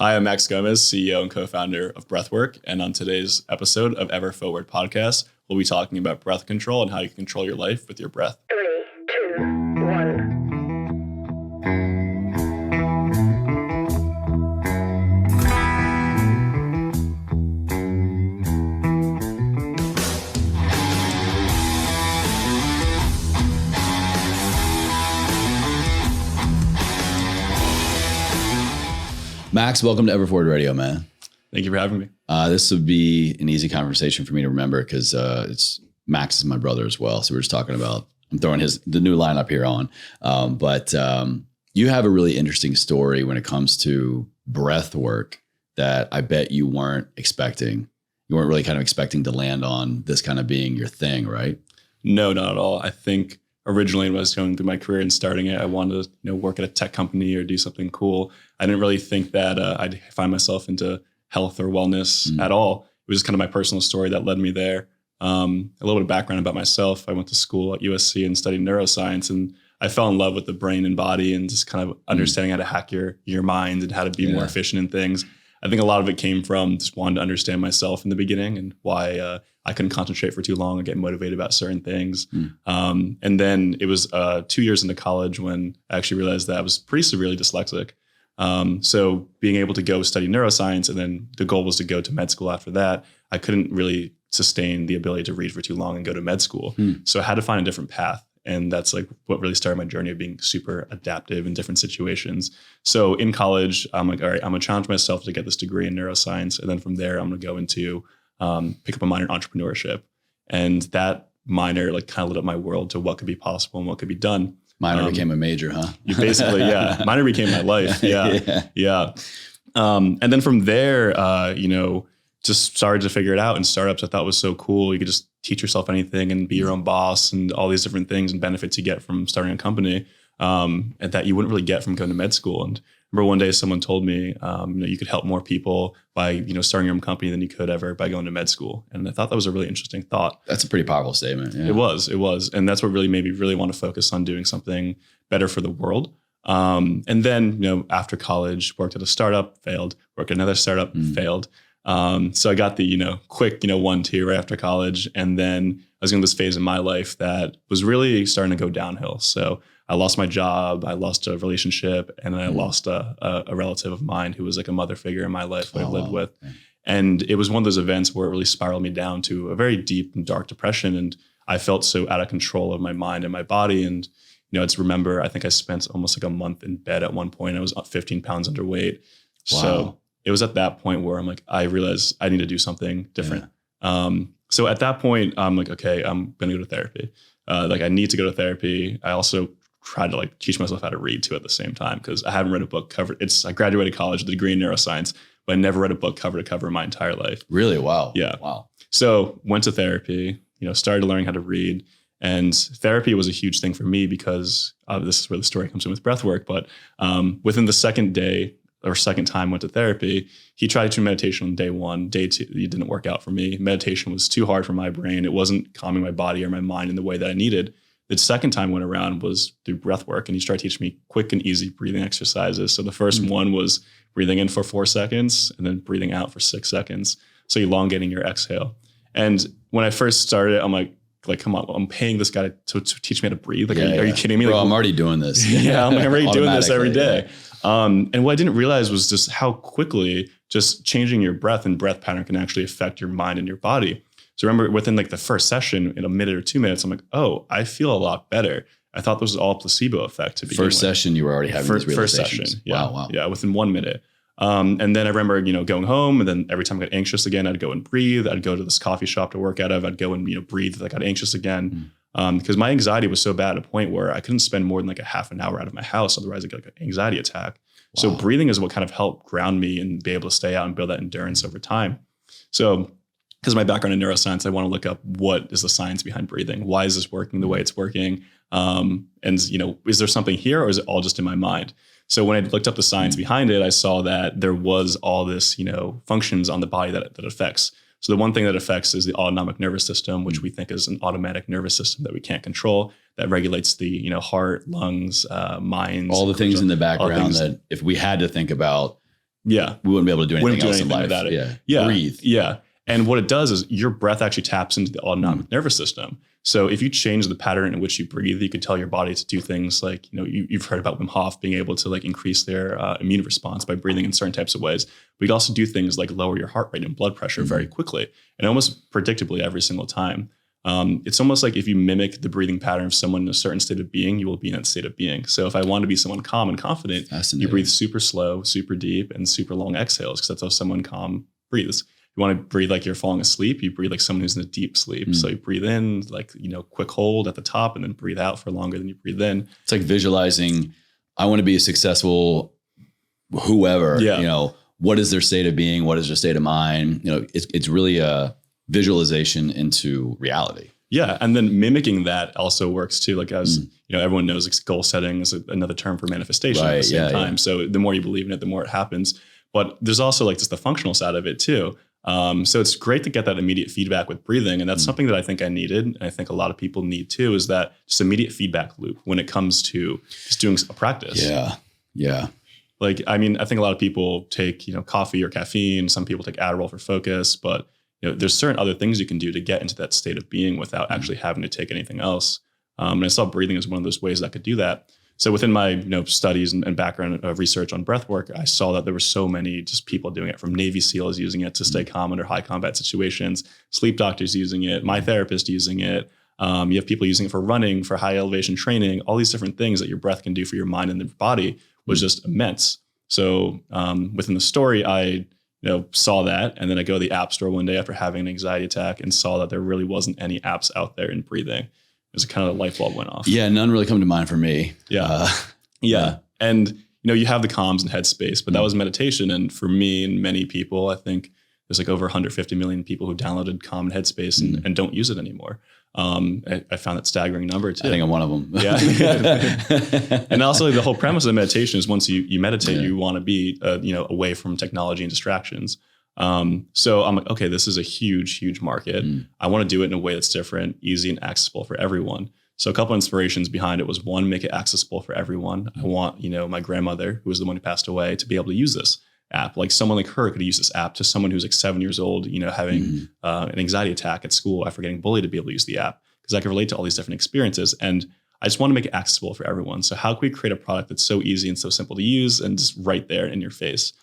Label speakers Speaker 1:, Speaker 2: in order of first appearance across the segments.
Speaker 1: Hi, I'm Max Gomez, CEO and co-founder of Breathwork. And on today's episode of Ever Forward podcast, we'll be talking about breath control and how you can control your life with your breath.
Speaker 2: 3, 2, 1.
Speaker 3: Max, welcome to Ever Forward Radio, man.
Speaker 1: Thank you for having me.
Speaker 3: This would be an easy conversation for me to remember because Max is my brother as well. So we're just talking about, I'm throwing the new lineup here on. But you have a really interesting story when it comes to breath work that I bet you weren't expecting. You weren't really kind of expecting to land on this kind of being your thing, right?
Speaker 1: No, not at all. I think originally when I was going through my career and starting it, I wanted to work at a tech company or do something cool. I didn't really think that I'd find myself into health or wellness at all. It was just kind of my personal story that led me there. A little bit of background about myself. I went to school at USC and studied neuroscience, and I fell in love with the brain and body and just kind of understanding how to hack your mind and how to be more efficient in things. I think a lot of it came from just wanting to understand myself in the beginning and why I couldn't concentrate for too long and get motivated about certain things. And then it was 2 years into college when I actually realized that I was pretty severely dyslexic. So being able to go study neuroscience, and then the goal was to go to med school after that, I couldn't really sustain the ability to read for too long and go to med school. So I had to find a different path. And that's like what really started my journey of being super adaptive in different situations. So in college, I'm like, all right, I'm gonna challenge myself to get this degree in neuroscience. And then from there, I'm gonna go into pick up a minor in entrepreneurship. And that minor like kind of lit up my world to what could be possible and what could be done.
Speaker 3: Minor became a major, huh?
Speaker 1: Basically, yeah. Minor became my life. Yeah. And then from there, just started to figure it out. And startups I thought was so cool. You could just teach yourself anything and be your own boss and all these different things and benefits you get from starting a company and that you wouldn't really get from going to med school. And I remember one day someone told me, you could help more people by, starting your own company than you could ever by going to med school. And I thought that was a really interesting thought.
Speaker 3: That's a pretty powerful statement. Yeah.
Speaker 1: It was. And that's what really made me really want to focus on doing something better for the world. And then, after college, worked at a startup, failed, worked at another startup, failed. So I got the, quick, 1-2 right after college. And then I was in this phase in my life that was really starting to go downhill. So I lost my job, I lost a relationship, and then I lost a relative of mine who was like a mother figure in my life that I've lived with. Okay. And it was one of those events where it really spiraled me down to a very deep and dark depression. And I felt so out of control of my mind and my body. And, I think I spent almost like a month in bed at one point. I was 15 pounds underweight. Wow. So it was at that point where I'm like, I realized I need to do something different. Yeah. So at that point, I'm like, okay, I'm going to go to therapy. I need to go to therapy. I also tried to teach myself how to read too at the same time because I haven't read a book I graduated college with a degree in neuroscience, but I never read a book cover to cover in my entire life.
Speaker 3: Really? Wow.
Speaker 1: Yeah.
Speaker 3: Wow.
Speaker 1: So went to therapy, started learning how to read. And therapy was a huge thing for me because this is where the story comes in with breathwork. But within the second day, or second time went to therapy, he tried to do meditation on day 1. Day 2, it didn't work out for me. Meditation was too hard for my brain. It wasn't calming my body or my mind in the way that I needed. The second time went around was through breath work, and he started teaching me quick and easy breathing exercises. So the first one was breathing in for 4 seconds and then breathing out for 6 seconds. So elongating your exhale. And when I first started, I'm like, come on, I'm paying this guy to teach me how to breathe. Are you kidding me?
Speaker 3: Bro, I'm already doing this.
Speaker 1: I'm already doing this every day. And what I didn't realize was just how quickly just changing your breath and breath pattern can actually affect your mind and your body. So remember within the first session, in a minute or 2 minutes, I'm like, oh, I feel a lot better. I thought this was all a placebo effect to begin with.
Speaker 3: First session, you were already having these realizations.
Speaker 1: First session. Yeah.
Speaker 3: Wow.
Speaker 1: Yeah. Within 1 minute. And then I remember, going home, and then every time I got anxious again, I'd go and breathe. I'd go to this coffee shop to work out of. I'd go and, breathe if I got anxious again. Because my anxiety was so bad at a point where I couldn't spend more than a half an hour out of my house. Otherwise I get an anxiety attack. Wow. So breathing is what kind of helped ground me and be able to stay out and build that endurance over time. So because of my background in neuroscience, I want to look up what is the science behind breathing? Why is this working the way it's working? And, is there something here or is it all just in my mind? So when I looked up the science behind it, I saw that there was all this, functions on the body that affects. So the one thing that affects is the autonomic nervous system, which we think is an automatic nervous system that we can't control, that regulates the, heart, lungs, minds.
Speaker 3: All the things in the background that if we had to think about
Speaker 1: Yeah.
Speaker 3: we wouldn't be able to do
Speaker 1: Wouldn't
Speaker 3: anything
Speaker 1: do
Speaker 3: else in
Speaker 1: anything
Speaker 3: life.
Speaker 1: without it.
Speaker 3: Yeah. Breathe.
Speaker 1: Yeah. And what it does is your breath actually taps into the autonomic nervous system. So if you change the pattern in which you breathe, you could tell your body to do things like, you've heard about Wim Hof being able to like increase their immune response by breathing in certain types of ways. But you could also do things like lower your heart rate and blood pressure very quickly and almost predictably every single time. It's almost like if you mimic the breathing pattern of someone in a certain state of being, you will be in that state of being. So if I want to be someone calm and confident, you breathe super slow, super deep, and super long exhales, because that's how someone calm breathes. You want to breathe like you're falling asleep, you breathe like someone who's in a deep sleep. So you breathe in, like, quick hold at the top, and then breathe out for longer than you breathe in.
Speaker 3: It's like visualizing, I want to be a successful whoever, what is their state of being? What is their state of mind? It's really a visualization into reality.
Speaker 1: Yeah. And then mimicking that also works too. Like as everyone knows, like goal setting is another term for manifestation at the same time. Yeah. So the more you believe in it, the more it happens. But there's also like just the functional side of it too. So it's great to get that immediate feedback with breathing. And that's something that I think I needed. And I think a lot of people need too, is that just immediate feedback loop when it comes to just doing a practice.
Speaker 3: Yeah. Yeah.
Speaker 1: Like, I mean, I think a lot of people take, coffee or caffeine. Some people take Adderall for focus, but there's certain other things you can do to get into that state of being without actually having to take anything else. And I saw breathing as one of those ways that could do that. So within my studies and background of research on breathwork, I saw that there were so many just people doing it, from Navy SEALs using it to stay calm under high combat situations, sleep doctors using it, my therapist using it. You have people using it for running, for high elevation training, all these different things that your breath can do for your mind and your body was just immense. So within the story, I saw that, and then I go to the app store one day after having an anxiety attack and saw that there really wasn't any apps out there in breathing. It was kind of a light bulb went off.
Speaker 3: Yeah, none really come to mind for me.
Speaker 1: Yeah. And, you have the Calms and Headspace, but that was meditation. And for me and many people, I think there's like over 150 million people who downloaded Calm and Headspace and don't use it anymore. I found that staggering number too.
Speaker 3: I think I'm one of them.
Speaker 1: Yeah. And also the whole premise of meditation is once you meditate, you want to be, away from technology and distractions. So I'm like, okay, this is a huge, huge market. I want to do it in a way that's different, easy, and accessible for everyone. So a couple of inspirations behind it was, one, make it accessible for everyone. I want, my grandmother, who was the one who passed away, to be able to use this app. Like someone like her could use this app, to someone who's like 7 years old, having an anxiety attack at school after getting bullied, to be able to use the app, because I can relate to all these different experiences. And I just want to make it accessible for everyone. So how can we create a product that's so easy and so simple to use and just right there in your face?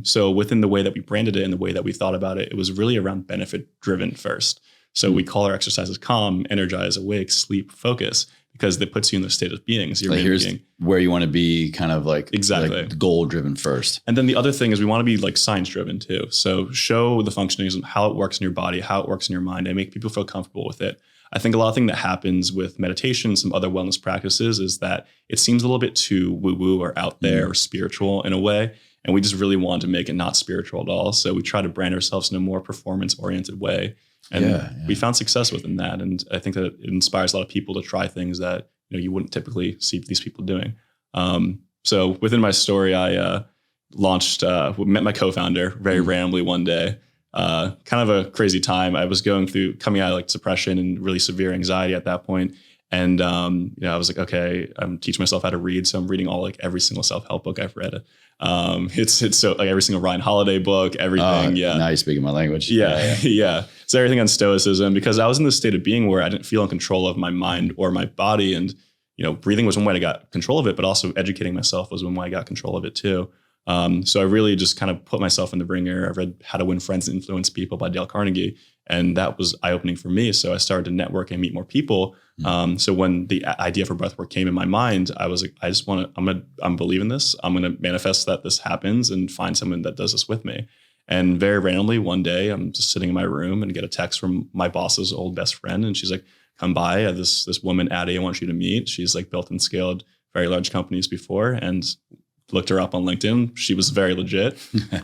Speaker 1: So within the way that we branded it and the way that we thought about it, it was really around benefit driven first. So we call our exercises calm, energize, awake, sleep, focus, because it puts you in the state of being. So you're
Speaker 3: here's where you want to be, kind of like like goal driven first. And
Speaker 1: then the other thing is we want to be like science driven too. So show the functionings, how it works in your body, how it works in your mind, and make people feel comfortable with it. I think a lot of things that happens with meditation, some other wellness practices, is that it seems a little bit too woo-woo or out there or spiritual in a way. And we just really want to make it not spiritual at all. So we try to brand ourselves in a more performance-oriented way. And we found success within that. And I think that it inspires a lot of people to try things that you wouldn't typically see these people doing. So within my story, I met my co-founder very randomly one day. Kind of a crazy time. I was coming out of like depression and really severe anxiety at that point. And, I was like, okay, I'm teaching myself how to read. So I'm reading every single self-help book I've read. It's so like every single Ryan Holiday book, everything.
Speaker 3: Now you're speaking my language.
Speaker 1: Yeah. So everything on stoicism, because I was in this state of being where I didn't feel in control of my mind or my body. And, breathing was one way I got control of it, but also educating myself was one way I got control of it too. So I really just kind of put myself in the ringer. I read How to Win Friends and Influence People by Dale Carnegie. And that was eye-opening for me. So I started to network and meet more people. So when the idea for breathwork came in my mind, I was like, I'm believing this. I'm going to manifest that this happens and find someone that does this with me. And very randomly one day, I'm just sitting in my room and get a text from my boss's old best friend. And she's like, come by, this woman, Addie, I want you to meet. She's like built and scaled very large companies before, and looked her up on LinkedIn. She was very legit.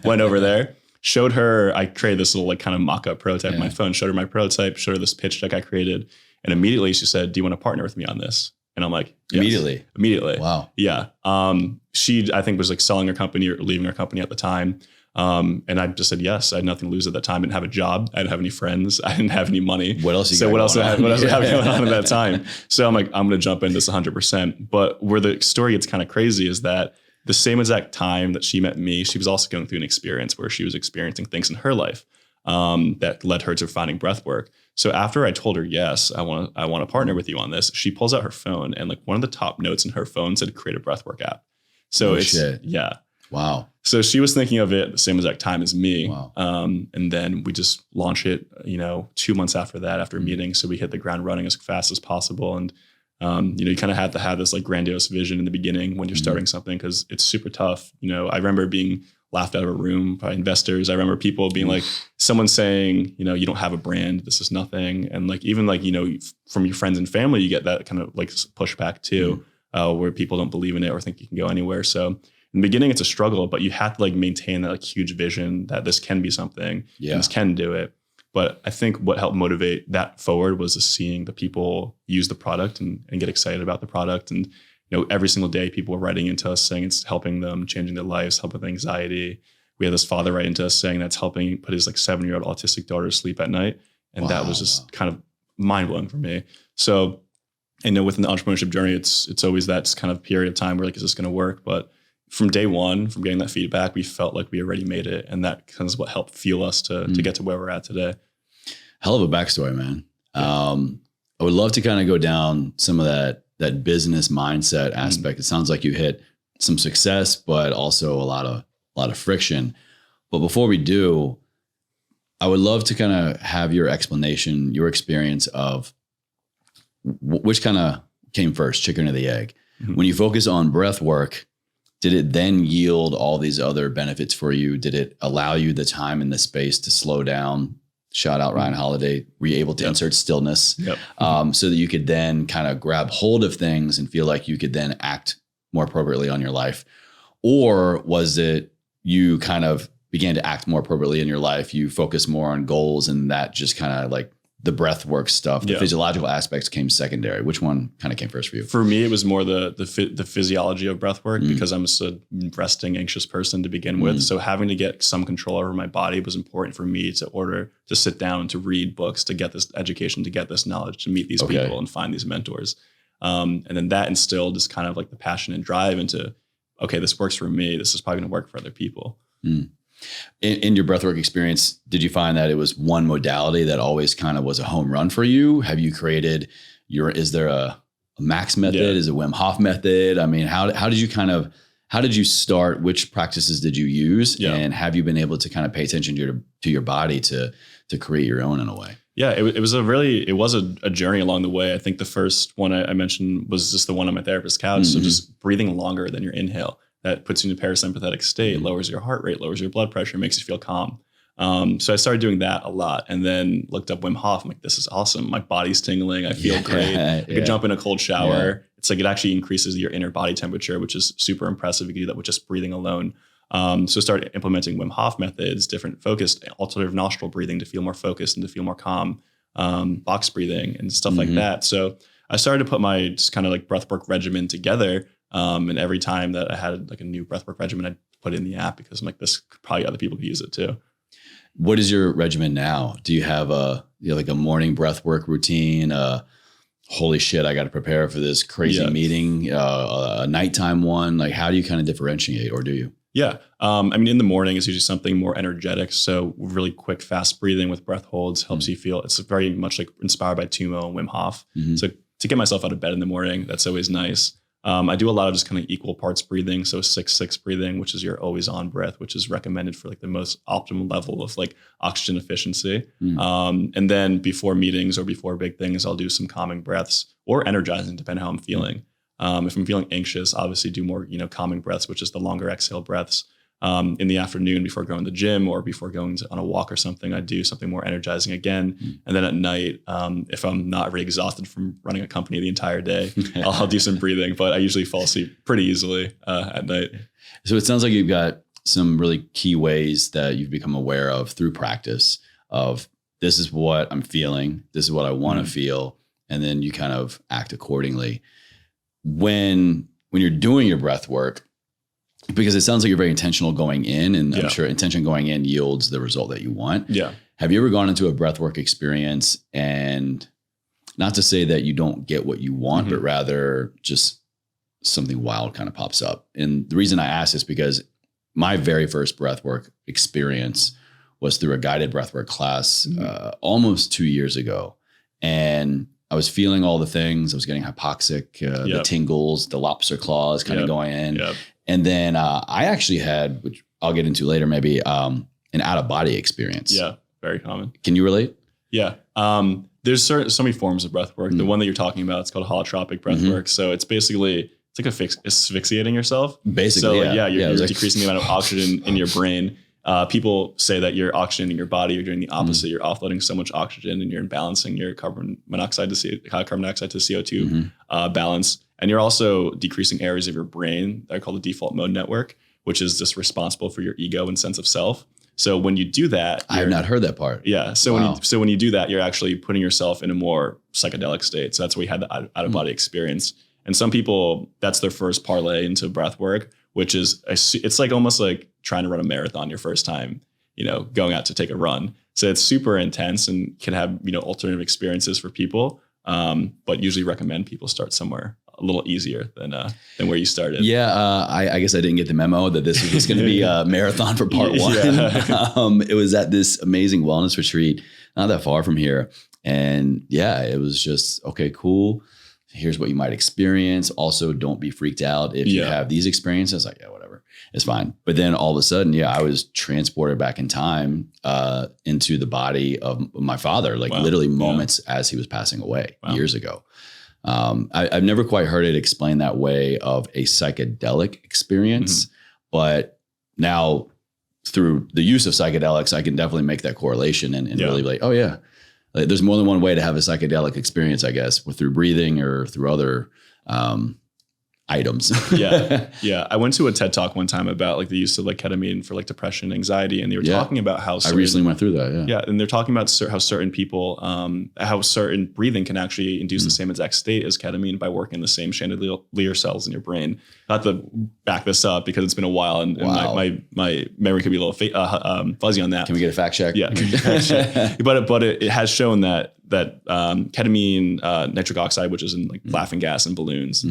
Speaker 1: Went over there, showed her, I created this little kind of mock-up prototype on my phone, showed her my prototype, showed her this pitch deck I created. And immediately she said, do you want to partner with me on this? And I'm like, yes. Immediately.
Speaker 3: Wow.
Speaker 1: Yeah. She, I think, was like selling her company or leaving her company at the time. And I just said yes. I had nothing to lose at that time. I didn't have a job. I didn't have any friends. I didn't have any money.
Speaker 3: What else?
Speaker 1: What else I have going on at that time? So I'm like, I'm going to jump into this 100%. But where the story gets kind of crazy is that the same exact time that she met me, she was also going through an experience where she was experiencing things in her life that led her to finding breathwork. So after I told her, yes, I want to partner with you on this, she pulls out her phone, and like one of the top notes in her phone said, create a breathwork app. So yeah.
Speaker 3: Wow.
Speaker 1: So she was thinking of it at the same exact time as me.
Speaker 3: Wow.
Speaker 1: And then we just launched it, 2 months after that, after a meeting. So we hit the ground running as fast as possible. And, you kind of have to have this like grandiose vision in the beginning when you're starting something, because it's super tough. I remember being laughed out of a room by investors. I remember people being like, someone saying, you don't have a brand, this is nothing. And like, even like, from your friends and family, you get that kind of like pushback too, where people don't believe in it or think you can go anywhere. So in the beginning, it's a struggle, but you have to like maintain that like huge vision that this can be something, and this can do it. But I think what helped motivate that forward was just seeing the people use the product and get excited about the product. And every single day, people were writing into us saying it's helping them, changing their lives, helping with anxiety. We had this father write into us saying that's helping put his like 7-year-old autistic daughter to sleep at night. And that was just kind of mind blowing for me. So, within the entrepreneurship journey, it's always that kind of period of time where like, is this going to work? But from day one, from getting that feedback, we felt like we already made it. And that kind of is what helped fuel us to get to where we're at today.
Speaker 3: Hell of a backstory, man. I would love to kind of go down some of that business mindset aspect. It sounds like you hit some success, but also a lot of friction. But before we do, I would love to kind of have your explanation, your experience of which kind of came first, chicken or the egg. When you focus on breath work, did it then yield all these other benefits for you? Did it allow you the time and the space to slow down? Shout out Ryan Holiday. Were you able to insert stillness so that you could then kind of grab hold of things and feel like you could then act more appropriately on your life? Or was it you kind of began to act more appropriately in your life? You focus more on goals, and that just kind of like the breath work stuff, the physiological aspects came secondary. Which one kind of came first for you? For
Speaker 1: me, it was more the physiology of breath work because I'm just a resting, anxious person to begin with. So having to get some control over my body was important for me to sit down and to read books, to get this education, to get this knowledge, to meet these people and find these mentors. And then that instilled just kind of like the passion and drive into, okay, this works for me. This is probably going to work for other people.
Speaker 3: In your breathwork experience, did you find that it was one modality that always kind of was a home run for you? Have you created is there a Max method? Is it Wim Hof method? I mean, how did you start? Which practices did you use? And have you been able to kind of pay attention to your body to create your own in a way?
Speaker 1: Yeah, it was a journey along the way. I think the first one I mentioned was just the one on my therapist's couch. So just breathing longer than your inhale. That puts you in a parasympathetic state, lowers your heart rate, lowers your blood pressure, makes you feel calm. So I started doing that a lot, and then looked up Wim Hof. I'm like, this is awesome. My body's tingling. I feel great. I could jump in a cold shower. It's like it actually increases your inner body temperature, which is super impressive. You can do that with just breathing alone. So I started implementing Wim Hof methods, different focused alternative nostril breathing to feel more focused and to feel more calm, box breathing and stuff like that. So I started to put my just kind of like breathwork regimen together. And every time that I had like a new breathwork regimen, I'd put it in the app because I'm like, probably other people could use it too.
Speaker 3: What is your regimen now? Do you have like a morning breathwork routine? Holy shit, I got to prepare for this crazy meeting, a nighttime one. Like, how do you kind of differentiate, or do you?
Speaker 1: Yeah. I mean, in the morning is usually something more energetic. So really quick, fast breathing with breath holds helps you feel, it's very much like inspired by Tumo and Wim Hof. So to get myself out of bed in the morning, that's always nice. I do a lot of just kind of equal parts breathing. So 6-6 breathing, which is your always on breath, which is recommended for like the most optimal level of like oxygen efficiency. And then before meetings or before big things, I'll do some calming breaths or energizing, depending on how I'm feeling. If I'm feeling anxious, obviously do more, calming breaths, which is the longer exhale breaths. In the afternoon before going to the gym or before going on a walk or something, I do something more energizing again. And then at night, if I'm not really exhausted from running a company the entire day, I'll do some breathing, but I usually fall asleep pretty easily at night.
Speaker 3: So it sounds like you've got some really key ways that you've become aware of through practice of this is what I'm feeling, this is what I want to feel, and then you kind of act accordingly. When you're doing your breath work, because it sounds like you're very intentional going in, and I'm sure intention going in yields the result that you want. Yeah. Have you ever gone into a breathwork experience and not to say that you don't get what you want, but rather just something wild kind of pops up. And the reason I ask is because my very first breathwork experience was through a guided breathwork class almost 2 years ago. And I was feeling all the things. I was getting hypoxic, the tingles, the lobster claws kind of going in. Yep. And then I actually had, which I'll get into later, maybe an out-of-body experience.
Speaker 1: Yeah, very common.
Speaker 3: Can you relate?
Speaker 1: Yeah. There's so many forms of breath work. The one that you're talking about, it's called holotropic breath work. So it's basically, it's like asphyxiating yourself.
Speaker 3: Basically,
Speaker 1: so you're decreasing the amount of oxygen in your brain. People say that you're oxygenating your body. You're doing the opposite. You're offloading so much oxygen, and you're imbalancing your carbon dioxide to CO2 balance. And you're also decreasing areas of your brain that are called the default mode network, which is just responsible for your ego and sense of self. So when you do that,
Speaker 3: I have not heard that part.
Speaker 1: Yeah. So when you do that, you're actually putting yourself in a more psychedelic state. So that's where you had the out of body experience. And some people, that's their first parlay into breath work, which is it's like almost like trying to run a marathon your first time, going out to take a run. So it's super intense and can have alternative experiences for people. But usually recommend people start somewhere a little easier than where you started.
Speaker 3: Yeah, I guess I didn't get the memo that this was just going to be a marathon for part one. Yeah. It was at this amazing wellness retreat, not that far from here. And yeah, it was just, okay, cool. Here's what you might experience. Also, don't be freaked out if you have these experiences. Like, yeah, whatever, it's fine. But then all of a sudden, I was transported back in time into the body of my father, like literally moments as he was passing away years ago. I've never quite heard it explained that way of a psychedelic experience, but now through the use of psychedelics, I can definitely make that correlation and really be like, oh yeah. Like, there's more than one way to have a psychedelic experience, I guess, through breathing or through other items.
Speaker 1: Yeah. I went to a TED Talk one time about like the use of like ketamine for like depression, anxiety, and they were talking about how
Speaker 3: I recently went through that.
Speaker 1: Yeah, and they're talking about how certain people, how certain breathing can actually induce the same exact state as ketamine by working the same chandelier cells in your brain. Not to back this up because it's been a while, and my memory could be a little fuzzy on that.
Speaker 3: Can we get a fact check?
Speaker 1: Yeah, but it has shown that ketamine, nitric oxide, which is in like laughing gas and balloons,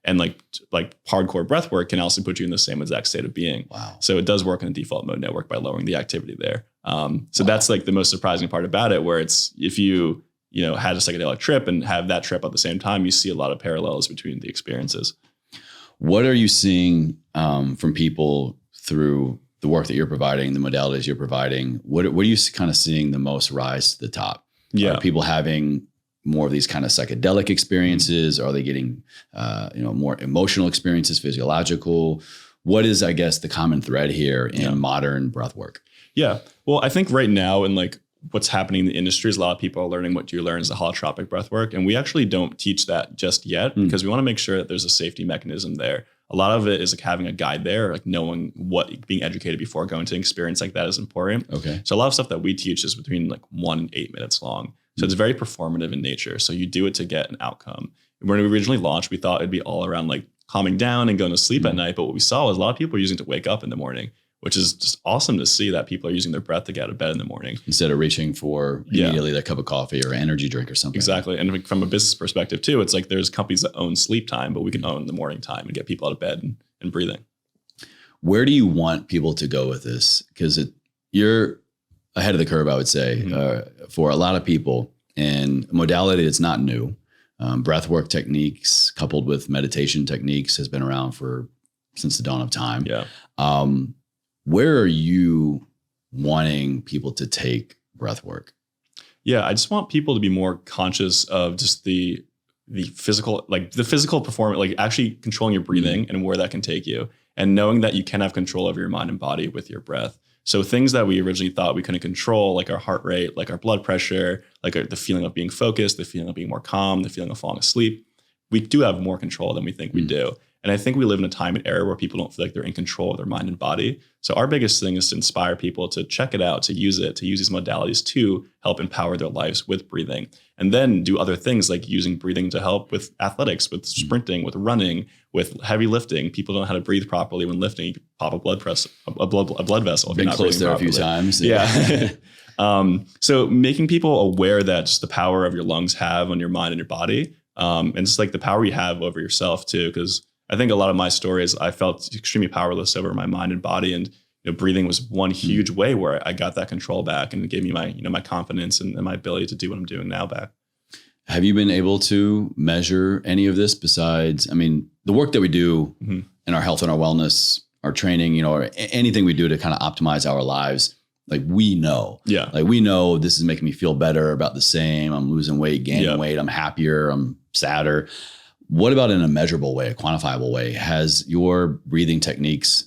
Speaker 1: and like hardcore breath work can also put you in the same exact state of being.
Speaker 3: Wow.
Speaker 1: So it does work in a default mode network by lowering the activity there. So that's like the most surprising part about it, where it's, if you had a psychedelic trip and have that trip at the same time, you see a lot of parallels between the experiences.
Speaker 3: What are you seeing from people through the work that you're providing, the modalities you're providing? What are you kind of seeing the most rise to the top?
Speaker 1: Yeah.
Speaker 3: Are people having more of these kind of psychedelic experiences? Are they getting, more emotional experiences, physiological? What is, I guess, the common thread here in modern breath work?
Speaker 1: Yeah. Well, I think right now in like what's happening in the industry is a lot of people are learning what you learn is the holotropic breath work. And we actually don't teach that just yet because we want to make sure that there's a safety mechanism there. A lot of it is like having a guide there, like knowing being educated before going to an experience like that is important.
Speaker 3: Okay.
Speaker 1: So a lot of stuff that we teach is between like 1 and 8 minutes long. So it's very performative in nature. So you do it to get an outcome. When we originally launched, we thought it'd be all around like calming down and going to sleep at night. But what we saw was a lot of people are using it to wake up in the morning, which is just awesome to see that people are using their breath to get out of bed in the morning.
Speaker 3: Instead of reaching for immediately that cup of coffee or energy drink or something.
Speaker 1: Exactly. And from a business perspective too, it's like there's companies that own sleep time, but we can own the morning time and get people out of bed and breathing.
Speaker 3: Where do you want people to go with this? Because you're ahead of the curve, I would say, for a lot of people. And modality that's not new. Breathwork techniques coupled with meditation techniques has been around since the dawn of time.
Speaker 1: Yeah.
Speaker 3: Where are you wanting people to take breathwork?
Speaker 1: Yeah, I just want people to be more conscious of just the physical performance, like actually controlling your breathing and where that can take you, and knowing that you can have control over your mind and body with your breath. So things that we originally thought we couldn't control, like our heart rate, like our blood pressure, like the feeling of being focused, the feeling of being more calm, the feeling of falling asleep, we do have more control than we think we do. And I think we live in a time and era where people don't feel like they're in control of their mind and body. So our biggest thing is to inspire people to check it out, to use these modalities to help empower their lives with breathing. And then do other things like using breathing to help with athletics, with sprinting, with running, with heavy lifting. People don't know how to breathe properly when lifting. You pop a blood vessel. If
Speaker 3: Been
Speaker 1: you're not
Speaker 3: close there
Speaker 1: properly.
Speaker 3: a few times.
Speaker 1: Yeah. So making people aware that just the power of your lungs have on your mind and your body, and just like the power you have over yourself too, because I think a lot of my stories, I felt extremely powerless over my mind and body, and breathing was one huge way where I got that control back, and it gave me my my confidence and my ability to do what I'm doing now back.
Speaker 3: Have you been able to measure any of this besides, the work that we do in our health and our wellness, our training, or anything we do to kind of optimize our lives? Like we know, we know this is making me feel better, about the same. I'm losing weight, gaining weight. I'm happier. I'm sadder. What about in a measurable way, a quantifiable way? Has your breathing techniques,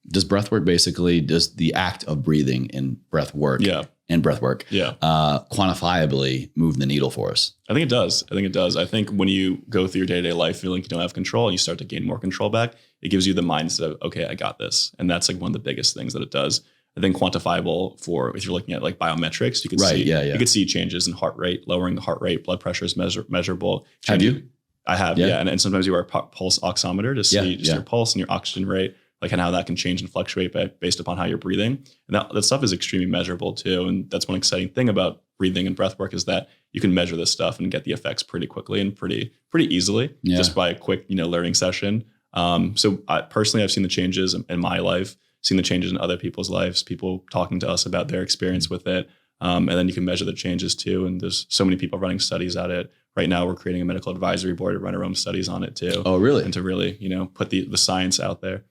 Speaker 3: does breathwork basically, does the act of breathing in breathwork and breathwork quantifiably move the needle for us?
Speaker 1: I think it does. I think when you go through your day-to-day life feeling you don't have control and you start to gain more control back, it gives you the mindset of, okay, I got this. And that's like one of the biggest things that it does. I think quantifiable for, if you're looking at like biometrics, you could you could see changes in heart rate, lowering the heart rate, blood pressure is measurable.
Speaker 3: Have you?
Speaker 1: I have, And sometimes you wear a pulse oximeter to see your pulse and your oxygen rate, like and how that can change and fluctuate based upon how you're breathing. And that stuff is extremely measurable too. And that's one exciting thing about breathing and breath work is that you can measure this stuff and get the effects pretty quickly and pretty easily just by a quick, learning session. So personally, I've seen the changes in my life, seen the changes in other people's lives, people talking to us about their experience with it. And then you can measure the changes too. And there's so many people running studies at it. Right now, we're creating a medical advisory board to run our own studies on it too.
Speaker 3: Oh, really?
Speaker 1: And to really, put the science out there.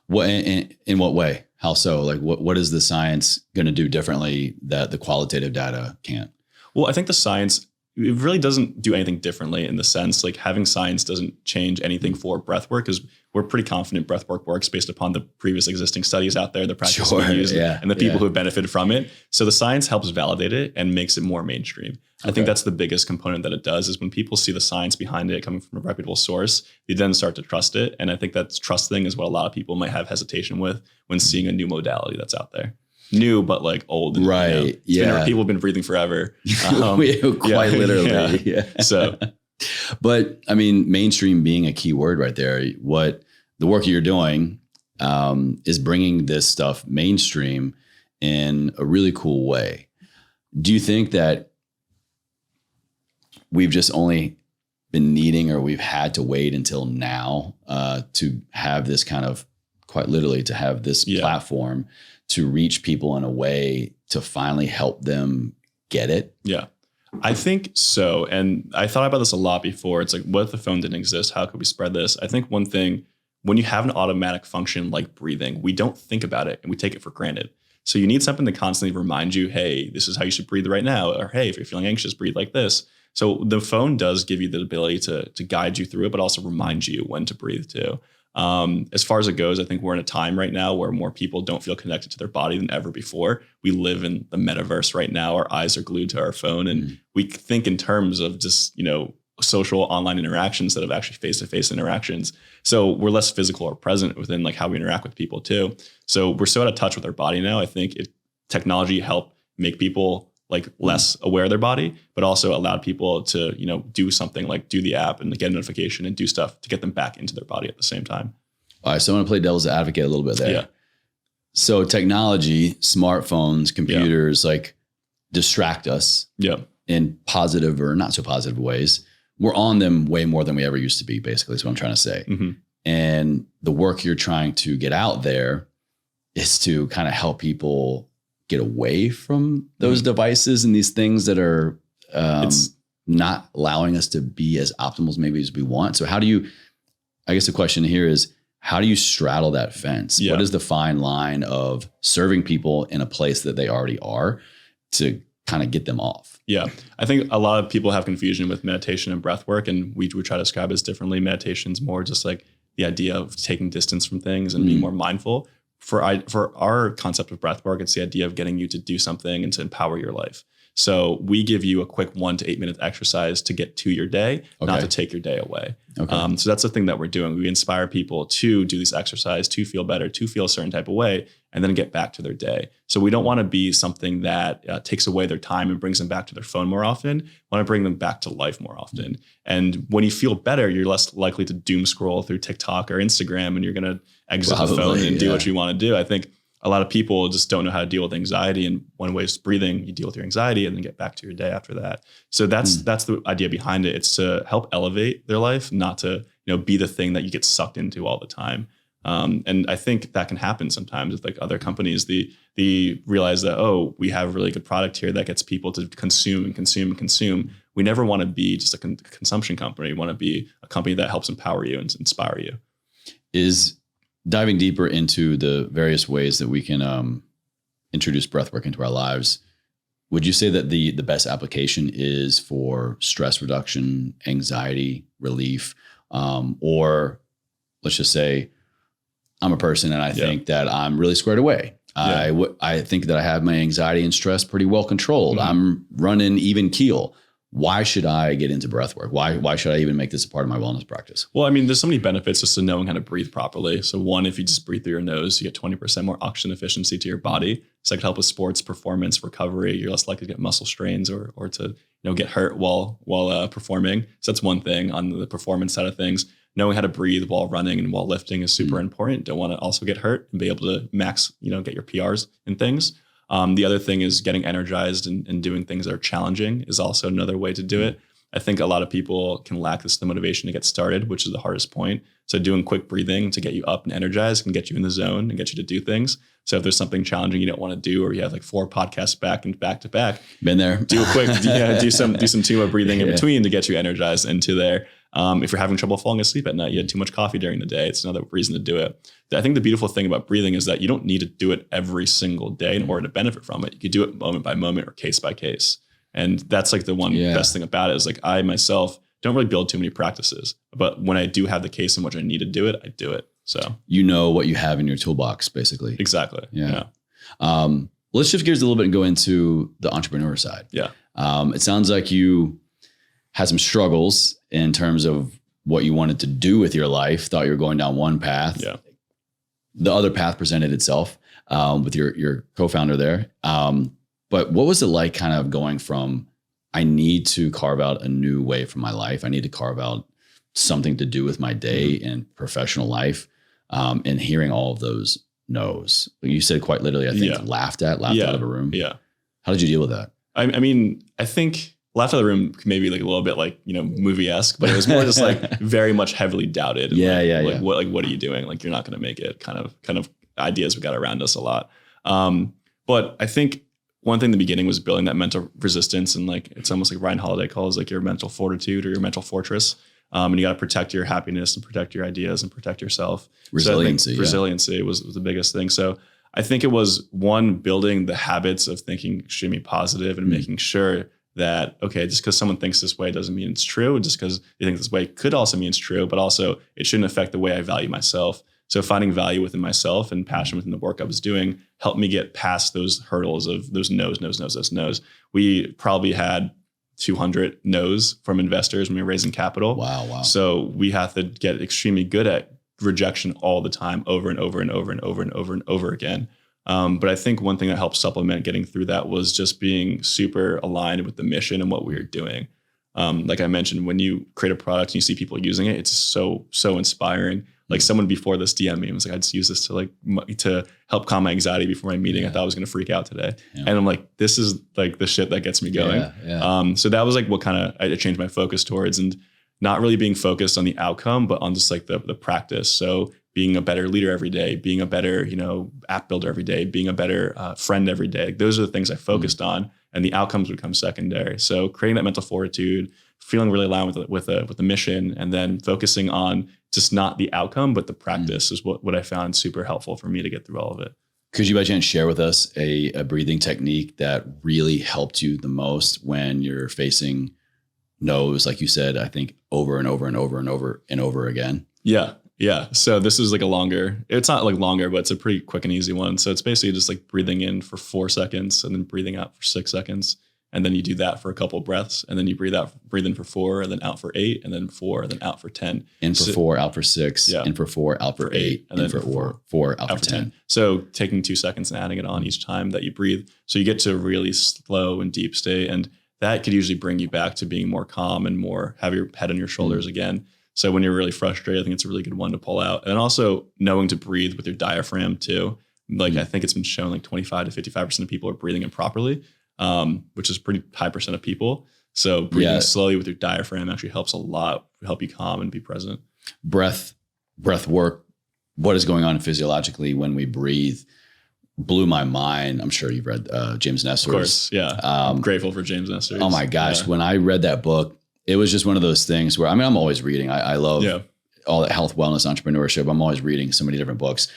Speaker 3: What in what way? How so? Like what is the science going to do differently that the qualitative data can't?
Speaker 1: Well, I think the science, it really doesn't do anything differently in the sense like having science doesn't change anything for breathwork, because we're pretty confident breathwork works based upon the previous existing studies out there, the practice we use, and the people who have benefited from it. So the science helps validate it and makes it more mainstream. I think that's the biggest component that it does is when people see the science behind it coming from a reputable source, they then start to trust it. And I think that's trust thing is what a lot of people might have hesitation with when seeing a new modality that's out there. New, but like old. And,
Speaker 3: right.
Speaker 1: People have been breathing forever.
Speaker 3: Quite literally. Yeah.
Speaker 1: So,
Speaker 3: but mainstream being a key word right there. What the work you're doing is bringing this stuff mainstream in a really cool way. Do you think that we've just only been needing, or we've had to wait until now to have this kind of, quite literally, to have this platform to reach people in a way to finally help them get it?
Speaker 1: Yeah, I think so. And I thought about this a lot before. It's like, what if the phone didn't exist? How could we spread this? I think one thing, when you have an automatic function like breathing, we don't think about it and we take it for granted. So you need something to constantly remind you, hey, this is how you should breathe right now. Or, hey, if you're feeling anxious, breathe like this. So the phone does give you the ability to guide you through it, but also remind you when to breathe too. As far as it goes, I think we're in a time right now where more people don't feel connected to their body than ever before. We live in the metaverse right now. Our eyes are glued to our phone, and we think in terms of just, social online interactions instead of actually face-to-face interactions. So we're less physical or present within like how we interact with people too. So we're so out of touch with our body now. I think technology helped make people like less aware of their body, but also allowed people to, do something like do the app and get a notification and do stuff to get them back into their body at the same time.
Speaker 3: All right. So I'm going to play devil's advocate a little bit there.
Speaker 1: Yeah.
Speaker 3: So technology, smartphones, computers, like distract us in positive or not so positive ways. We're on them way more than we ever used to be, basically, is what I'm trying to say. And the work you're trying to get out there is to kind of help people get away from those devices and these things that are not allowing us to be as optimal as maybe as we want. So how do you, I guess the question here is, how do you straddle that fence? What is the fine line of serving people in a place that they already are to kind of get them off?
Speaker 1: Yeah. I think a lot of people have confusion with meditation and breath work, and we try to describe it as differently. Meditation's more just like the idea of taking distance from things and being more mindful. For our concept of breath work, it's the idea of getting you to do something and to empower your life. So we give you a quick 1 to 8 minute exercise to get to your day, not to take your day away. So that's the thing that we're doing. We inspire people to do this exercise, to feel better, to feel a certain type of way, and then get back to their day. So we don't want to be something that takes away their time and brings them back to their phone more often. We want to bring them back to life more often. And when you feel better, you're less likely to doom scroll through TikTok or Instagram, and you're going to exit the phone and do what you want to do. I think a lot of people just don't know how to deal with anxiety. And one way is breathing. You deal with your anxiety and then get back to your day after that. So that's the idea behind it. It's to help elevate their life, not to be the thing that you get sucked into all the time. And I think that can happen sometimes with like other companies. They realize that, oh, we have a really good product here that gets people to consume and consume and consume. We never want to be just a consumption company. We want to be a company that helps empower you and inspire you.
Speaker 3: Is diving deeper into the various ways that we can introduce breathwork into our lives. Would you say that the best application is for stress reduction, anxiety relief, or let's just say I'm a person and I think that I'm really squared away. Yeah. I think that I have my anxiety and stress pretty well controlled. Mm-hmm. I'm running even keel. Why should I get into breathwork? Why should I even make this a part of my wellness practice?
Speaker 1: Well, I mean, there's so many benefits just to knowing how to breathe properly. So one, if you just breathe through your nose, you get 20% more oxygen efficiency to your body. So that could help with sports performance, recovery. You're less likely to get muscle strains or to get hurt while performing. So that's one thing on the performance side of things. Knowing how to breathe while running and while lifting is super important. Don't want to also get hurt and be able to max, get your PRs and things. The other thing is getting energized and doing things that are challenging is also another way to do it. I think a lot of people can lack the motivation to get started, which is the hardest point. So doing quick breathing to get you up and energized can get you in the zone and get you to do things. So if there's something challenging you don't want to do, or you have like 4 podcasts back to back,
Speaker 3: been there,
Speaker 1: do a quick, do some tuba breathing in between to get you energized into there. If you're having trouble falling asleep at night, you had too much coffee during the day, it's another reason to do it. I think the beautiful thing about breathing is that you don't need to do it every single day in order to benefit from it. You could do it moment by moment or case by case. And that's like the one best thing about it is like I myself don't really build too many practices, but when I do have the case in which I need to do it, I do it. So
Speaker 3: what you have in your toolbox, basically.
Speaker 1: Exactly.
Speaker 3: Yeah. Let's shift gears a little bit and go into the entrepreneur side.
Speaker 1: Yeah.
Speaker 3: It sounds like you had some struggles in terms of what you wanted to do with your life. Thought you were going down one path.
Speaker 1: Yeah.
Speaker 3: The other path presented itself with your co-founder there. But what was it like kind of going from, I need to carve out a new way for my life. I need to carve out something to do with my day and professional life. And hearing all of those no's. You said quite literally, I think, laughed out of a room.
Speaker 1: Yeah.
Speaker 3: How did you deal with that?
Speaker 1: I mean, I think laughed out of the room maybe like a little bit like, movie-esque, but it was more just like very much heavily doubted. What are you doing? Like, you're not going to make it kind of ideas we got around us a lot. But I think one thing in the beginning was building that mental resistance. And like, it's almost like Ryan Holiday calls like your mental fortitude or your mental fortress. And you got to protect your happiness and protect your ideas and protect yourself.
Speaker 3: Resiliency.
Speaker 1: So resiliency was the biggest thing. So I think it was one, building the habits of thinking extremely positive and making sure that, okay, just because someone thinks this way doesn't mean it's true. Just because you think this way could also mean it's true, but also it shouldn't affect the way I value myself. So finding value within myself and passion within the work I was doing helped me get past those hurdles of those no's. We probably had 200 no's from investors when we were raising capital.
Speaker 3: Wow.
Speaker 1: So we have to get extremely good at rejection all the time, over and over and over and over and over and over again. But I think one thing that helped supplement getting through that was just being super aligned with the mission and what we were doing. Like I mentioned, when you create a product and you see people using it, it's so inspiring. Like someone before this DM me and was like, I just use this to help calm my anxiety before my meeting. I thought I was going to freak out today. Yeah. And I'm like, this is like the shit that gets me going. Yeah. So that was like what kind of I changed my focus towards, and not really being focused on the outcome, but on just like the practice. So being a better leader every day, being a better, app builder every day, being a better friend every day. Like, those are the things I focused on, and the outcomes would come secondary. So creating that mental fortitude, feeling really aligned with the mission, and then focusing on just not the outcome, but the practice is what I found super helpful for me to get through all of it.
Speaker 3: Could you by chance share with us a breathing technique that really helped you the most when you're facing no's, like you said, I think over and over and over and over and over again?
Speaker 1: Yeah. So this is like it's not like longer, but it's a pretty quick and easy one. So it's basically just like breathing in for 4 seconds and then breathing out for 6 seconds. And then you do that for a couple of breaths, and then you breathe in for 4, and then out for 8, and then 4, and then out for 10.
Speaker 3: In for 4, out for 6, in for 4, out for 8, and then for 4, out for 10.
Speaker 1: So taking 2 seconds and adding it on each time that you breathe. So you get to a really slow and deep state. And that could usually bring you back to being more calm and more have your head on your shoulders again. So when you're really frustrated, I think it's a really good one to pull out. And also knowing to breathe with your diaphragm too. Like I think it's been shown like 25 to 55% of people are breathing improperly, which is a pretty high percent of people. So breathing slowly with your diaphragm actually helps a lot, help you calm and be present.
Speaker 3: breath work, what is going on physiologically when we breathe blew my mind. I'm sure you've read James Nestor's.
Speaker 1: Of course, yeah. I'm grateful for James Nestor.
Speaker 3: Oh my gosh. When I read that book, it was just one of those things where, I mean, I'm always reading. I love all that health, wellness, entrepreneurship. I'm always reading so many different books.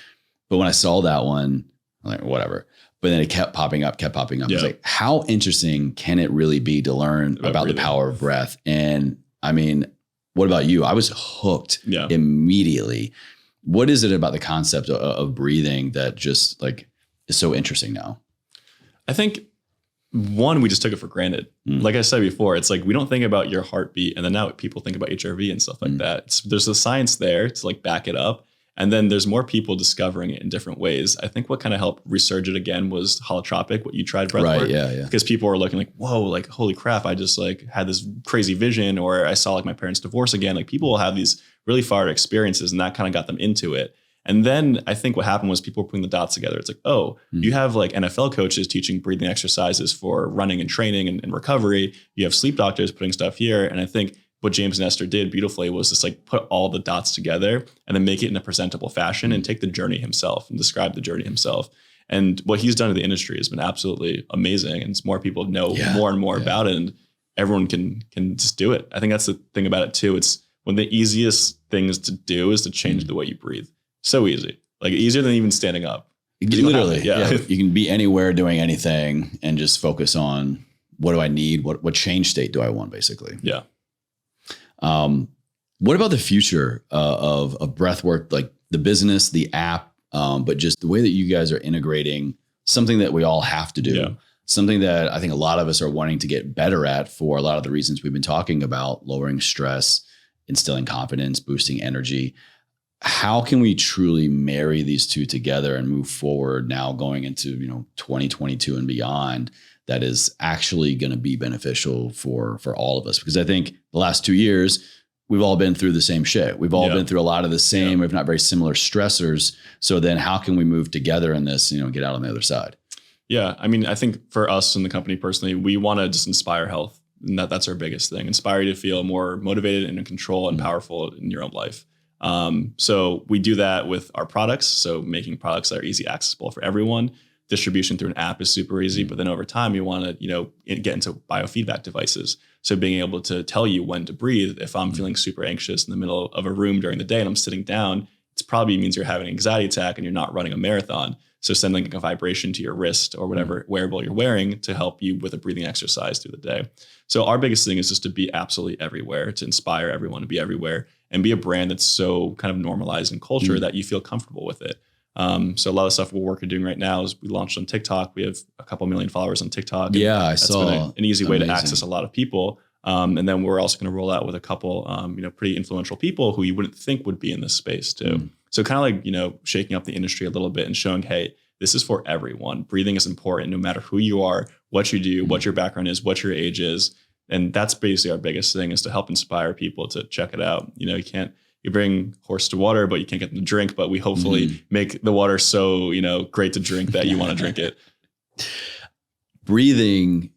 Speaker 3: But when I saw that one, I'm like, whatever. But then it kept popping up. I was like, how interesting can it really be to learn about the power of breath? And I mean, what about you? I was hooked immediately. What is it about the concept of breathing that just like is so interesting now?
Speaker 1: I think one, we just took it for granted. Like I said before, it's like we don't think about your heartbeat, and then now people think about HRV and stuff like that. There's a science there to like back it up. And then there's more people discovering it in different ways. I think what kind of helped resurge it again was holotropic, what you tried, Breathwork.
Speaker 3: Right, yeah.
Speaker 1: Because people were looking like, whoa, like, holy crap, I just like had this crazy vision, or I saw like my parents divorce again. Like people will have these really far experiences, and that kind of got them into it. And then I think what happened was people were putting the dots together. It's like, oh, you have like NFL coaches teaching breathing exercises for running and training and recovery. You have sleep doctors putting stuff here. And I think what James Nestor did beautifully was just like put all the dots together and then make it in a presentable fashion and take the journey himself and describe the journey himself. And what he's done to the industry has been absolutely amazing. And more people know more and more about it, and everyone can just do it. I think that's the thing about it too. It's one of the easiest things to do is to change the way you breathe. So easy, like easier than even standing up.
Speaker 3: Literally, you can be anywhere doing anything and just focus on what do I need? What change state do I want, basically?
Speaker 1: Yeah.
Speaker 3: What about the future of Breathwork, like the business, the app, but just the way that you guys are integrating something that we all have to do, something that I think a lot of us are wanting to get better at for a lot of the reasons we've been talking about, lowering stress, instilling confidence, boosting energy. How can we truly marry these two together and move forward now going into, 2022 and beyond? That is actually going to be beneficial for all of us. Because I think the last 2 years, we've all been through the same shit. We've all been through a lot of the same, if not very similar stressors. So then how can we move together in this, get out on the other side?
Speaker 1: Yeah. I mean, I think for us in the company personally, we want to just inspire health. And that's our biggest thing. Inspire you to feel more motivated and in control and powerful in your own life. So we do that with our products. So making products that are easy accessible for everyone. Distribution through an app is super easy, but then over time you want to, get into biofeedback devices. So being able to tell you when to breathe. If I'm feeling super anxious in the middle of a room during the day and I'm sitting down, it probably means you're having an anxiety attack and you're not running a marathon. So sending a vibration to your wrist or whatever wearable you're wearing to help you with a breathing exercise through the day. So our biggest thing is just to be absolutely everywhere, to inspire everyone to be everywhere and be a brand that's so kind of normalized in culture that you feel comfortable with it. So a lot of stuff we're doing right now is we launched on TikTok. We have a couple million followers on TikTok.
Speaker 3: Yeah, I
Speaker 1: that's
Speaker 3: saw.
Speaker 1: Been an easy way to access a lot of people. And then we're also going to roll out with a couple, pretty influential people who you wouldn't think would be in this space too. So kind of like, shaking up the industry a little bit and showing, hey, this is for everyone. Breathing is important no matter who you are, what you do, what your background is, what your age is. And that's basically our biggest thing, is to help inspire people to check it out. You bring horse to water, but you can't get them to drink. But we hopefully make the water so, great to drink that you want to drink it.
Speaker 3: Breathing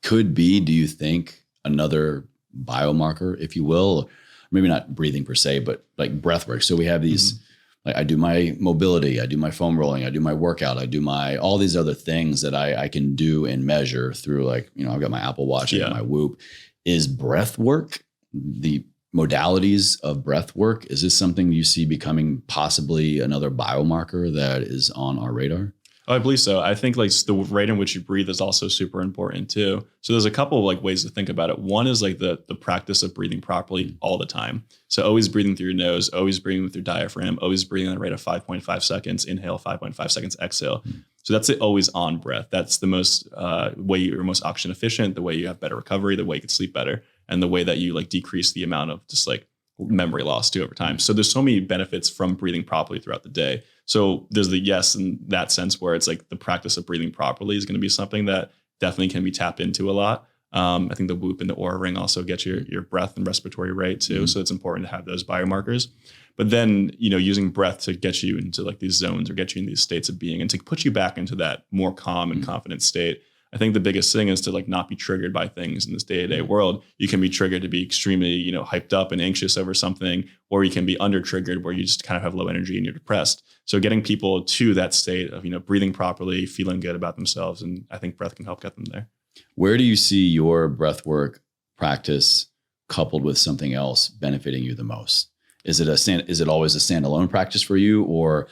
Speaker 3: could be, do you think, another biomarker, if you will? Maybe not breathing per se, but like breathwork. So we have these, like I do my mobility, I do my foam rolling, I do my workout, I do all these other things that I can do and measure through, like, I've got my Apple Watch, I got my Whoop. Is breathwork the modalities of breath work? Is this something you see becoming possibly another biomarker that is on our radar?
Speaker 1: Oh, I believe so. I think like the rate in which you breathe is also super important too. So there's a couple of like ways to think about it. One is like the practice of breathing properly all the time. So always breathing through your nose, always breathing with your diaphragm, always breathing at a rate of 5.5 seconds, inhale, 5.5 seconds, exhale. So that's the always on breath. That's the most way you're most oxygen efficient, the way you have better recovery, the way you can sleep better, and the way that you like decrease the amount of just like memory loss too over time. So there's so many benefits from breathing properly throughout the day. So there's the yes in that sense, where it's like the practice of breathing properly is going to be something that definitely can be tapped into a lot. I think the Whoop and the Oura Ring also get your breath and respiratory rate too. So it's important to have those biomarkers. But then, using breath to get you into like these zones or get you in these states of being and to put you back into that more calm and confident state. I think the biggest thing is to like not be triggered by things in this day-to-day world. You can be triggered to be extremely, you know, hyped up and anxious over something, or you can be under triggered where you just kind of have low energy and you're depressed. So getting people to that state of, you know, breathing properly, feeling good about themselves. And I think breath can help get them there.
Speaker 3: Where do you see your breathwork practice coupled with something else benefiting you the most? Is it always a standalone practice for you, or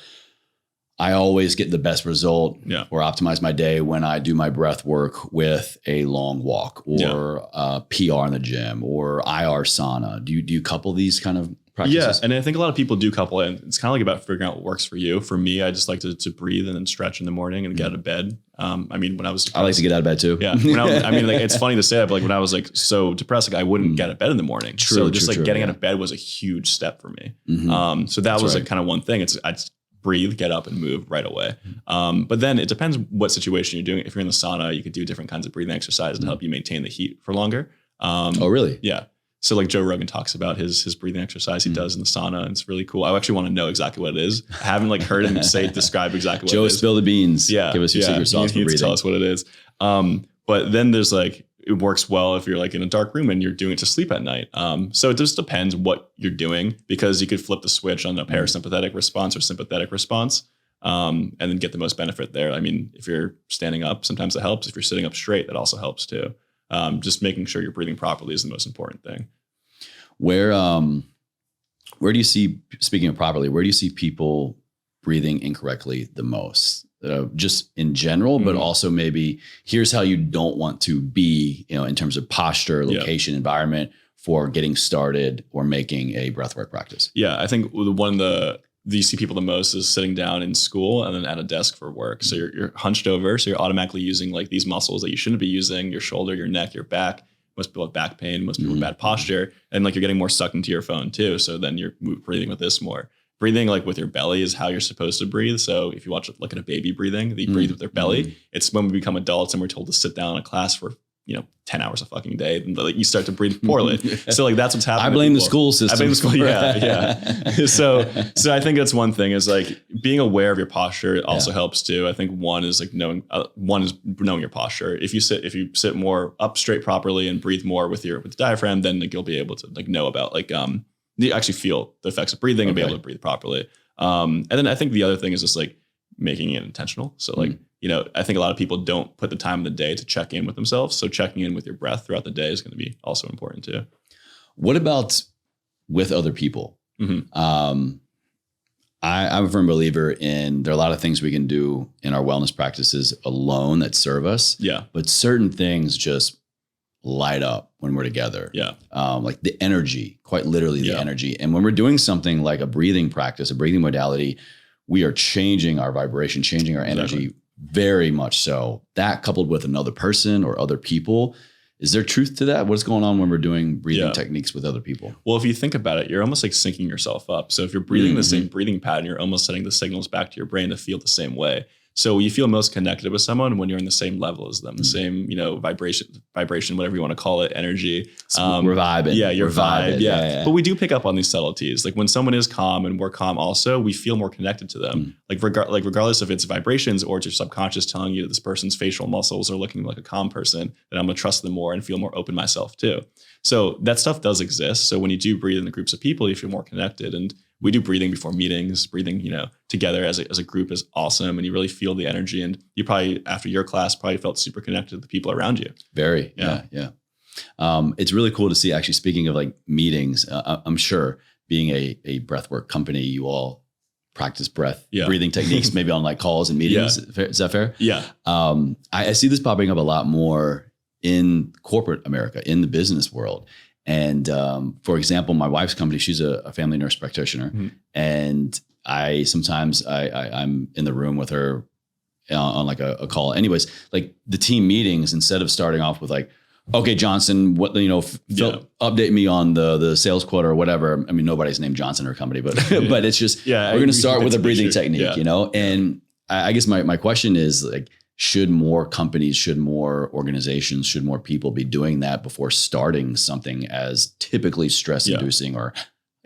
Speaker 3: I always get the best result or optimize my day when I do my breath work with a long walk or PR in the gym or IR sauna? Do you couple these kind of practices?
Speaker 1: Yeah. And I think a lot of people do couple it. It's kind of like about figuring out what works for you. For me, I just like to breathe and then stretch in the morning and get out of bed. I mean, when I was depressed,
Speaker 3: I like to get out of bed too.
Speaker 1: Yeah. I mean, like, it's funny to say that, but like when I was like so depressed, like I wouldn't get out of bed in the morning. So getting out of bed was a huge step for me. So that was like kind of one thing. I just breathe, get up and move right away. But then it depends what situation you're doing. If you're in the sauna, you could do different kinds of breathing exercises to help you maintain the heat for longer.
Speaker 3: Oh, really?
Speaker 1: Yeah. So like Joe Rogan talks about his breathing exercise he does in the sauna. And it's really cool. I actually want to know exactly what it is. I haven't like heard him describe exactly what it is.
Speaker 3: Joe, spill the beans.
Speaker 1: Yeah.
Speaker 3: Give us your secret sauce for breathing.
Speaker 1: Tell us what it is. But then there's like, it works well if you're like in a dark room and you're doing it to sleep at night. So it just depends what you're doing, because you could flip the switch on a parasympathetic response or sympathetic response, and then get the most benefit there. I mean, if you're standing up, sometimes that helps. If you're sitting up straight, that also helps too. Just making sure you're breathing properly is the most important thing.
Speaker 3: Where do you see, speaking of properly, where do you see people breathing incorrectly the most? Just in general, but also maybe here's how you don't want to be, you know, in terms of posture, location, environment for getting started or making a breathwork practice. Yeah,
Speaker 1: I think you see people the most is sitting down in school and then at a desk for work. So you're hunched over, so you're automatically using like these muscles that you shouldn't be using: your shoulder, your neck, your back. Most people have back pain. Most people have bad posture, and like you're getting more sucked into your phone too. So then you're breathing with this more. Breathing like with your belly is how you're supposed to breathe. So if you look at a baby breathing, they breathe with their belly. It's when we become adults and we're told to sit down in a class for 10 hours a fucking day, and like you start to breathe poorly. So like that's what's happening.
Speaker 3: I blame the school system.
Speaker 1: I blame the school. Yeah. So I think that's one thing, is like being aware of your posture. It also helps too. I think one is knowing your posture. If you sit more up straight properly and breathe more with the diaphragm, then like you'll be able to like know about like you actually feel the effects of breathing and be able to breathe properly. And then I think the other thing is just like making it intentional. So like, I think a lot of people don't put the time of the day to check in with themselves. So checking in with your breath throughout the day is going to be also important too.
Speaker 3: What about with other people? I'm a firm believer in there are a lot of things we can do in our wellness practices alone that serve us. Yeah. But certain things just light up when we're together. Yeah. Like the energy, quite literally the energy. And when we're doing something like a breathing practice, a breathing modality, we are changing our vibration, changing our energy very much so. That coupled with another person or other people, is there truth to that? What's going on when we're doing breathing techniques with other people?
Speaker 1: Well, if you think about it, you're almost like syncing yourself up. So if you're breathing the same breathing pattern, you're almost sending the signals back to your brain to feel the same way. So you feel most connected with someone when you're in the same level as them, the same, vibration, whatever you want to call it, energy.
Speaker 3: We're vibing.
Speaker 1: Yeah, your vibe. Yeah. But we do pick up on these subtleties. Like when someone is calm and we're calm also, we feel more connected to them. Like regardless if it's vibrations or it's your subconscious telling you that this person's facial muscles are looking like a calm person, then I'm going to trust them more and feel more open myself too. So that stuff does exist. So when you do breathe in the groups of people, you feel more connected. And we do breathing before meetings. Breathing, together as a group is awesome, and you really feel the energy. And you probably, after your class, probably felt super connected to the people around you.
Speaker 3: Very, yeah. It's really cool to see. Actually, speaking of like meetings, I'm sure being a breathwork company, you all practice breathing techniques, maybe on like calls and meetings. Is that fair?
Speaker 1: Yeah.
Speaker 3: I see this popping up a lot more in corporate America, in the business world. And for example, my wife's company, she's a family nurse practitioner. And sometimes I'm in the room with her on like a call. Anyways, like the team meetings, instead of starting off with like, okay, Johnson, update me on the sales quota or whatever. I mean, nobody's named Johnson in her company, but but it's just, we're going to start with a breathing technique, And I guess my question is like, should more companies, should more organizations, should more people be doing that before starting something as typically stress inducing or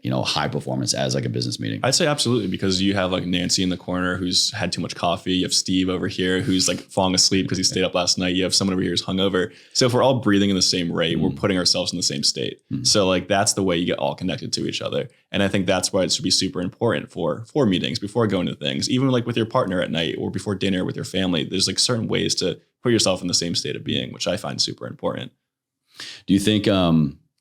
Speaker 3: high performance as like a business meeting?
Speaker 1: I'd say absolutely, because you have like Nancy in the corner who's had too much coffee. You have Steve over here who's like falling asleep because he stayed up last night. You have someone over here who's hungover. So if we're all breathing in the same rate, we're putting ourselves in the same state. So like that's the way you get all connected to each other. And I think that's why it should be super important for meetings, before going to things, even like with your partner at night or before dinner with your family. There's like certain ways to put yourself in the same state of being, which I find super important.
Speaker 3: Do you think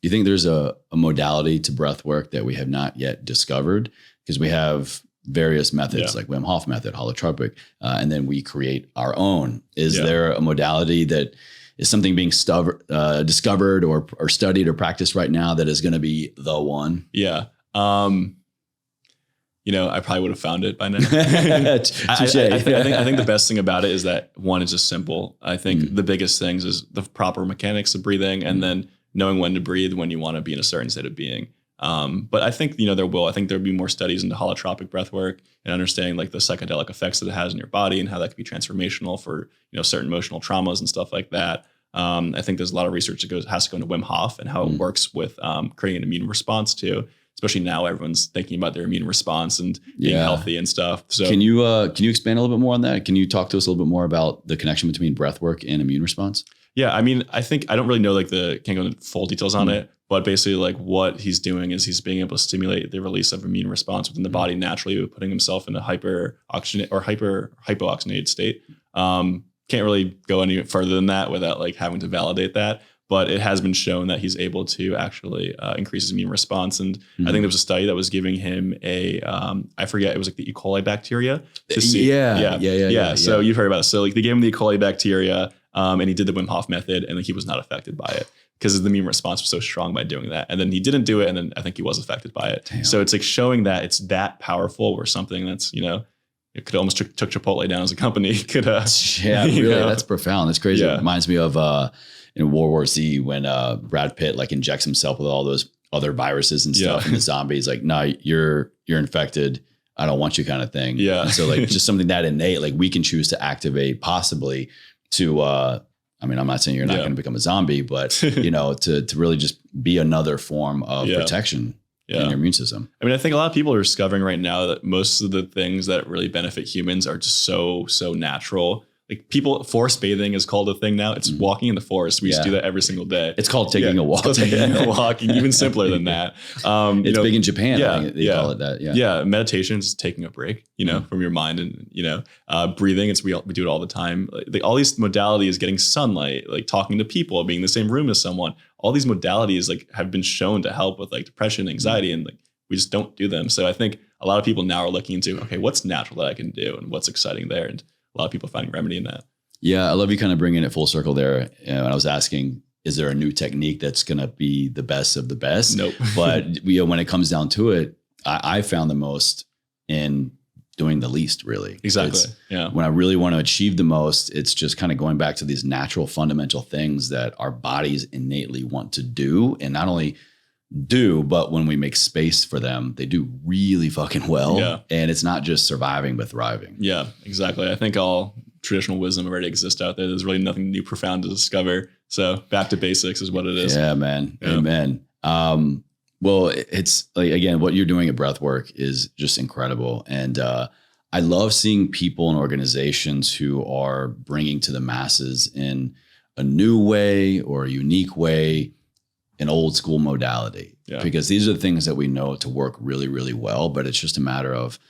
Speaker 3: there's a modality to breath work that we have not yet discovered? Because we have various methods like Wim Hof method, holotropic, and then we create our own. Is there a modality that is something being discovered or studied or practiced right now that is going to be the one?
Speaker 1: Yeah. I probably would have found it by now. I think the best thing about it is that one is just simple. I think the biggest things is the proper mechanics of breathing, and then knowing when to breathe when you want to be in a certain state of being. But I think, there'll be more studies into holotropic breath work and understanding like the psychedelic effects that it has in your body and how that could be transformational for, certain emotional traumas and stuff like that. I think there's a lot of research that has to go into Wim Hof and how it works with creating an immune response too. Especially now, everyone's thinking about their immune response and being healthy and stuff. So
Speaker 3: can you expand a little bit more on that? Can you talk to us a little bit more about the connection between breath work and immune response?
Speaker 1: Yeah, I mean, I think I don't really know can't go into full details on it, but basically like what he's doing is he's being able to stimulate the release of immune response within the body naturally, putting himself in a hypooxygenated state. Can't really go any further than that without like having to validate that. But it has been shown that he's able to actually increase his immune response. And I think there was a study that was giving him I forget, it was like the E. coli bacteria. To see. Yeah. So you've heard about it. So like they gave him the E. coli bacteria and he did the Wim Hof method and like, he was not affected by it because the immune response was so strong by doing that. And then he didn't do it. And then I think he was affected by it. Damn. So it's like showing that it's that powerful or something that's, it could almost took Chipotle down as a company.
Speaker 3: That's profound. That's crazy. Yeah. It reminds me of in World War Z when Brad Pitt like injects himself with all those other viruses and stuff, and the zombies like, no, you're infected. I don't want you, kind of thing. Yeah. And so like just something that innate, like we can choose to activate possibly to. I mean, I'm not saying you're not going to become a zombie, but to really just be another form of protection in your immune system. I
Speaker 1: mean, I think a lot of people are discovering right now that most of the things that really benefit humans are just so natural. Like forest bathing is called a thing now. It's walking in the forest. We used to do that every single day.
Speaker 3: It's called taking a walk.
Speaker 1: It's called taking a walk, even simpler than that.
Speaker 3: It's big in Japan. They call it that.
Speaker 1: Yeah. Meditation is taking a break, from your mind, and breathing. We do it all the time. Like all these modalities, getting sunlight, like talking to people, being in the same room as someone. All these modalities like have been shown to help with like depression, anxiety, and like we just don't do them. So I think a lot of people now are looking into, okay, what's natural that I can do and what's exciting there, and a lot of people finding remedy in that.
Speaker 3: Yeah, I love you kind of bringing it full circle there. I was asking, is there a new technique that's going to be the best of the best?
Speaker 1: Nope.
Speaker 3: But when it comes down to it, I found the most in doing the least, really.
Speaker 1: Exactly.
Speaker 3: When I really want to achieve the most, it's just kind of going back to these natural fundamental things that our bodies innately want to do. And not only do, but when we make space for them, they do really fucking well.
Speaker 1: Yeah.
Speaker 3: And it's not just surviving, but thriving.
Speaker 1: Yeah, exactly. I think all traditional wisdom already exists out there. There's really nothing new profound to discover. So back to basics is what it is.
Speaker 3: Yeah, man. Yeah. Amen. Well, it's like, again, what you're doing at Breathwork is just incredible. And I love seeing people and organizations who are bringing to the masses in a new way or a unique way an old school modality, because these are the things that we know to work really, really well. But it's just a matter of,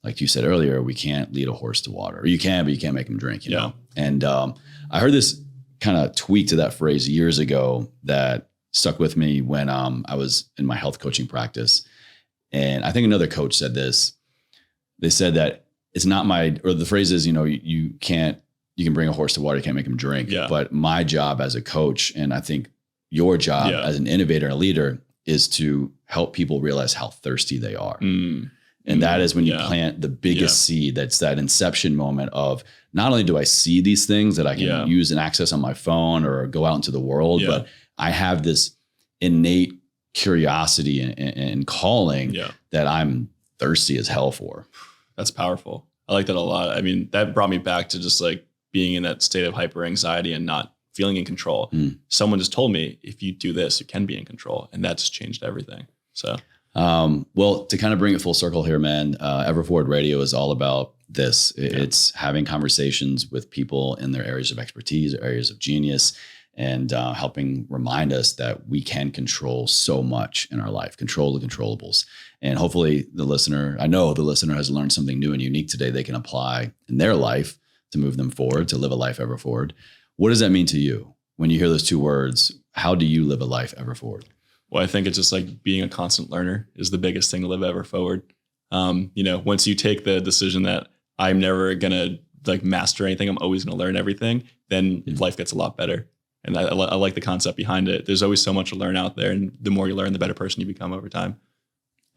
Speaker 3: like you said earlier, we can't lead a horse to water. Or you can, but you can't make him drink, you know? And I heard this kind of tweak to that phrase years ago that stuck with me when I was in my health coaching practice. And I think another coach said this. They said that it's not the phrase is, you can bring a horse to water, you can't make him drink. Yeah. But my job as a coach, and I think your job as an innovator and a leader, is to help people realize how thirsty they are. And that is when you plant the biggest seed. That's that inception moment of, not only do I see these things that I can use and access on my phone or go out into the world, but I have this innate curiosity and calling that I'm thirsty as hell for.
Speaker 1: That's powerful. I like that a lot. I mean, that brought me back to just like being in that state of hyper anxiety and not feeling in control. Someone just told me, if you do this, you can be in control. And that just changed everything. So
Speaker 3: Well, to kind of bring it full circle here, man, Everforward Radio is all about this. It's having conversations with people in their areas of expertise, areas of genius, and helping remind us that we can control so much in our life, control the controllables. And hopefully I know the listener has learned something new and unique today they can apply in their life to move them forward, to live a life ever forward. What does that mean to you? When you hear those two words, how do you live a life ever forward?
Speaker 1: Well, I think it's just like being a constant learner is the biggest thing to live ever forward. Once you take the decision that I'm never going to like master anything, I'm always going to learn everything, then life gets a lot better. And I like the concept behind it. There's always so much to learn out there. And the more you learn, the better person you become over time.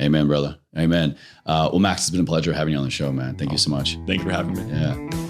Speaker 3: Amen, brother. Amen. Well, Max, it's been a pleasure having you on the show, man. Thank you so much.
Speaker 1: Thank you for having me.
Speaker 3: Yeah.